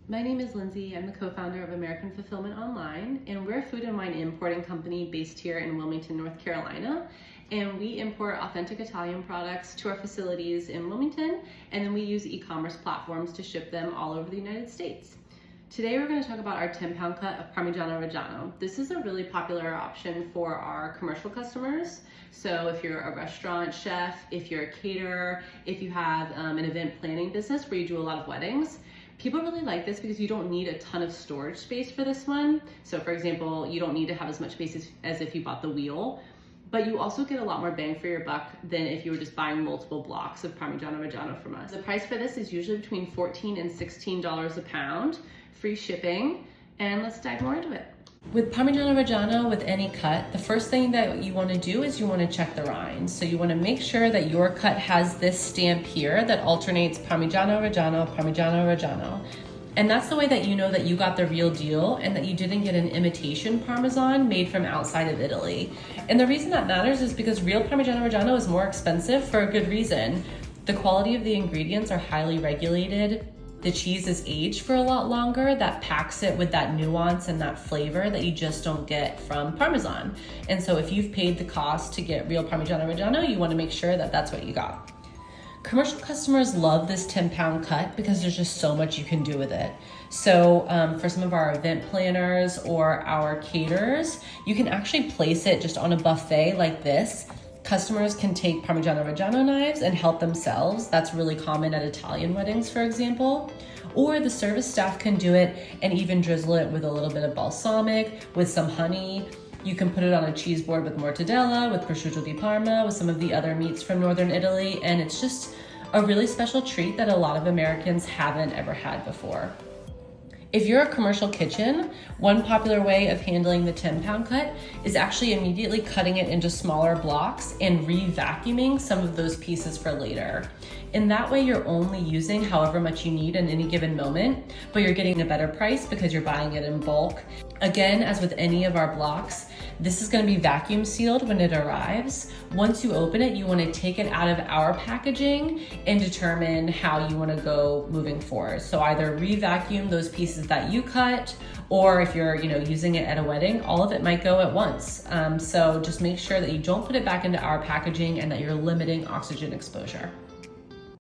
My name is Lindsay. I'm the co-founder of American Fulfillment Online, and we're a food and wine importing company based here in Wilmington, North Carolina. And we import authentic Italian products to our facilities in Wilmington, and then we use e-commerce platforms to ship them all over the United States. Today we're going to talk about our 10-pound cut of Parmigiano Reggiano. This is a really popular option for our commercial customers. So if you're a restaurant chef, if you're a caterer, if you have an event planning business where you do a lot of weddings, people really like this because you don't need a ton of storage space for this one. So for example, you don't need to have as much space as if you bought the wheel, but you also get a lot more bang for your buck than if you were just buying multiple blocks of Parmigiano Reggiano from us. The price for this is usually between $14 and $16 a pound, free shipping, and let's dive more into it. With Parmigiano Reggiano, with any cut, the first thing that you want to do is you want to check the rind. So you want to make sure that your cut has this stamp here that alternates Parmigiano Reggiano, Parmigiano Reggiano. And that's the way that you know that you got the real deal and that you didn't get an imitation Parmesan made from outside of Italy. And the reason that matters is because real Parmigiano Reggiano is more expensive for a good reason. The quality of the ingredients are highly regulated. The cheese is aged for a lot longer. That packs it with that nuance and that flavor that you just don't get from Parmesan. And so if you've paid the cost to get real Parmigiano Reggiano, you want to make sure that that's what you got. Commercial customers love this 10-pound cut because there's just so much you can do with it. So for some of our event planners or our caterers, you can actually place it just on a buffet like this. Customers can take Parmigiano Reggiano knives and help themselves. That's really common at Italian weddings, for example. Or the service staff can do it and even drizzle it with a little bit of balsamic, with some honey. You can put it on a cheese board with mortadella, with prosciutto di Parma, with some of the other meats from Northern Italy, and it's just a really special treat that a lot of Americans haven't ever had before. If you're a commercial kitchen, one popular way of handling the 10-pound cut is actually immediately cutting it into smaller blocks and re-vacuuming some of those pieces for later. In that way, you're only using however much you need in any given moment, but you're getting a better price because you're buying it in bulk. Again, as with any of our blocks, this is going to be vacuum sealed when it arrives. Once you open it, you want to take it out of our packaging and determine how you want to go moving forward. So either re-vacuum those pieces that you cut, or if you're using it at a wedding, all of it might go at once. So just make sure that you don't put it back into our packaging and that you're limiting oxygen exposure.